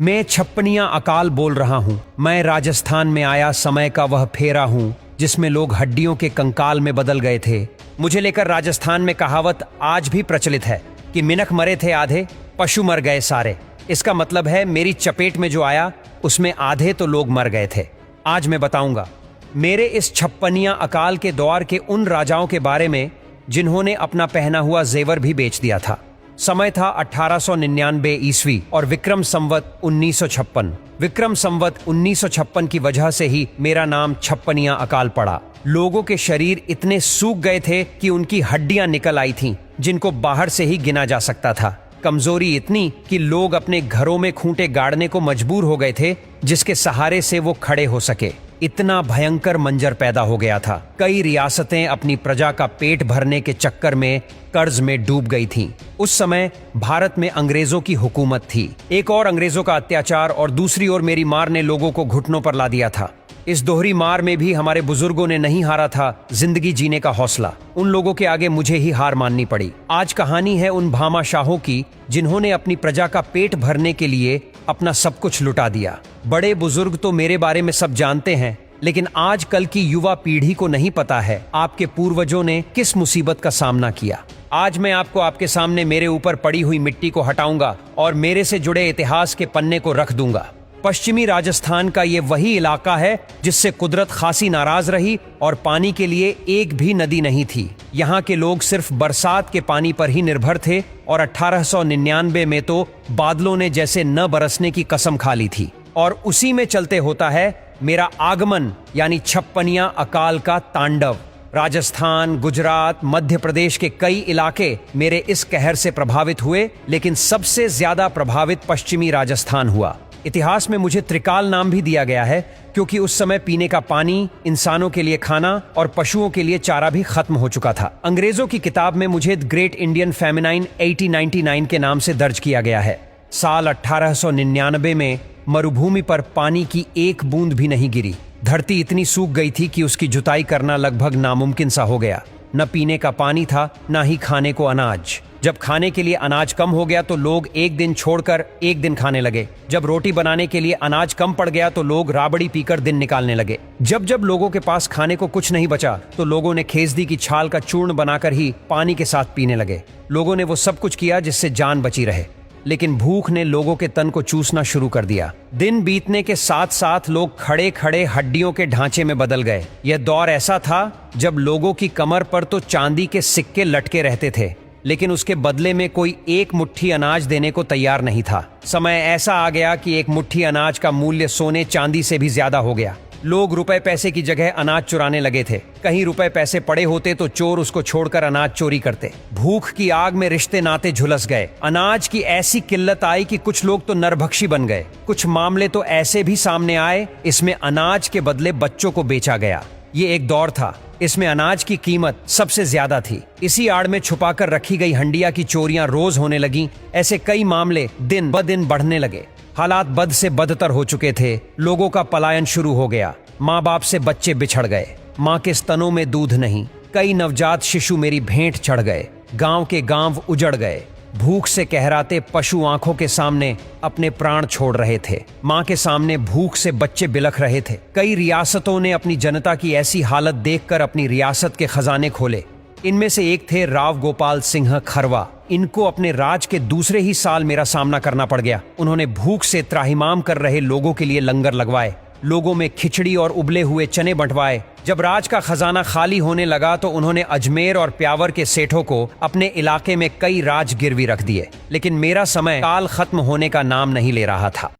मैं छप्पनिया अकाल बोल रहा हूँ। मैं राजस्थान में आया समय का वह फेरा हूँ जिसमें लोग हड्डियों के कंकाल में बदल गए थे। मुझे लेकर राजस्थान में कहावत आज भी प्रचलित है कि मिनख मरे थे आधे, पशु मर गए सारे। इसका मतलब है मेरी चपेट में जो आया उसमें आधे तो लोग मर गए थे। आज मैं बताऊंगा मेरे इस छप्पनिया अकाल के दौर के उन राजाओं के बारे में जिन्होंने अपना पहना हुआ जेवर भी बेच दिया था। समय था 1899 ईस्वी और विक्रम संवत 1956। विक्रम संवत 1956 की वजह से ही मेरा नाम छप्पनिया अकाल पड़ा। लोगों के शरीर इतने सूख गए थे कि उनकी हड्डियां निकल आई थीं, जिनको बाहर से ही गिना जा सकता था। कमजोरी इतनी कि लोग अपने घरों में खूंटे गाड़ने को मजबूर हो गए थे जिसके सहारे से वो खड़े हो सके। इतना भयंकर मंजर पैदा हो गया था। कई रियासतें अपनी प्रजा का पेट भरने के चक्कर में कर्ज में डूब गई थीं। उस समय भारत में अंग्रेजों की हुकूमत थी। एक और अंग्रेजों का अत्याचार और दूसरी ओर मेरी मार ने लोगों को घुटनों पर ला दिया था। इस दोहरी मार में भी हमारे बुजुर्गों ने नहीं हारा था जिंदगी जीने का हौसला। उन लोगों के आगे मुझे ही हार माननी पड़ी। आज कहानी है उन भामाशाहों की जिन्होंने अपनी प्रजा का पेट भरने के लिए अपना सब कुछ लुटा दिया। बड़े बुजुर्ग तो मेरे बारे में सब जानते हैं, लेकिन आज कल की युवा पीढ़ी को नहीं पता है आपके पूर्वजों ने किस मुसीबत का सामना किया। आज मैं आपको आपके सामने मेरे ऊपर पड़ी हुई मिट्टी को हटाऊंगा और मेरे से जुड़े इतिहास के पन्ने को रख दूंगा। पश्चिमी राजस्थान का ये वही इलाका है जिससे कुदरत खासी नाराज रही और पानी के लिए एक भी नदी नहीं थी। यहाँ के लोग सिर्फ बरसात के पानी पर ही निर्भर थे और 1899 में तो बादलों ने जैसे न बरसने की कसम खा ली थी। और उसी में चलते होता है मेरा आगमन, यानी छप्पनिया अकाल का तांडव। राजस्थान, गुजरात, मध्य प्रदेश के कई इलाके मेरे इस कहर से प्रभावित हुए, लेकिन सबसे ज्यादा प्रभावित पश्चिमी राजस्थान हुआ। इतिहास में मुझे त्रिकाल नाम भी दिया गया है क्योंकि उस समय पीने का पानी, इंसानों के लिए खाना और पशुओं के लिए चारा भी खत्म हो चुका था। अंग्रेजों की किताब में मुझे ग्रेट इंडियन फेमिनाइन 1899 के नाम से दर्ज किया गया है। साल 1899 में मरुभूमि पर पानी की एक बूंद भी नहीं गिरी। धरती इतनी सूख गई थी कि उसकी जुताई करना लगभग नामुमकिन सा हो गया। न पीने का पानी था, न ही खाने को अनाज। जब खाने के लिए अनाज कम हो गया तो लोग एक दिन छोड़कर एक दिन खाने लगे। जब रोटी बनाने के लिए अनाज कम पड़ गया तो लोग राबड़ी पीकर दिन निकालने लगे। जब जब लोगों के पास खाने को कुछ नहीं बचा तो लोगों ने खेसदी की छाल का चूर्ण बनाकर ही पानी के साथ पीने लगे। लोगों ने वो सब कुछ किया जिससे जान बची रहे, लेकिन भूख ने लोगों के तन को चूसना शुरू कर दिया। दिन बीतने के साथ साथ लोग खड़े खड़े हड्डियों के ढांचे में बदल गए। यह दौर ऐसा था जब लोगों की कमर पर तो चांदी के सिक्के लटके रहते थे, लेकिन उसके बदले में कोई एक मुट्ठी अनाज देने को तैयार नहीं था। समय ऐसा आ गया कि एक मुट्ठी अनाज का मूल्य सोने चांदी से भी ज्यादा हो गया। लोग रुपए पैसे की जगह अनाज चुराने लगे थे। कहीं रुपए पैसे पड़े होते तो चोर उसको छोड़कर अनाज चोरी करते। भूख की आग में रिश्ते नाते झुलस गए। अनाज की ऐसी किल्लत आई कि कुछ लोग तो नरभक्षी बन गए। कुछ मामले तो ऐसे भी सामने आए इसमें अनाज के बदले बच्चों को बेचा गया। ये एक दौर था, इसमें अनाज की कीमत सबसे ज्यादा थी। इसी आड़ में छुपाकर रखी गई हंडिया की चोरियां रोज होने लगी। ऐसे कई मामले दिन ब दिन बढ़ने लगे। हालात बद से बदतर हो चुके थे। लोगों का पलायन शुरू हो गया। माँ बाप से बच्चे बिछड़ गए। माँ के स्तनों में दूध नहीं। कई नवजात शिशु मेरी भेंट चढ़ गए। गांव के गांव उजड़ गए। भूख से कहराते पशु आंखों के सामने अपने प्राण छोड़ रहे थे। माँ के सामने भूख से बच्चे बिलख रहे थे। कई रियासतों ने अपनी जनता की ऐसी हालत देखकर अपनी रियासत के खजाने खोले। इनमें से एक थे राव गोपाल सिंह खरवा। इनको अपने राज के दूसरे ही साल मेरा सामना करना पड़ गया। उन्होंने भूख से त्राहिमाम कर रहे लोगों के लिए लंगर लगवाए। लोगों में खिचड़ी और उबले हुए चने बंटवाए। जब राज का खजाना खाली होने लगा तो उन्होंने अजमेर और प्यावर के सेठों को अपने इलाके में कई राज गिरवी रख दिए। लेकिन मेरा समय काल खत्म होने का नाम नहीं ले रहा था।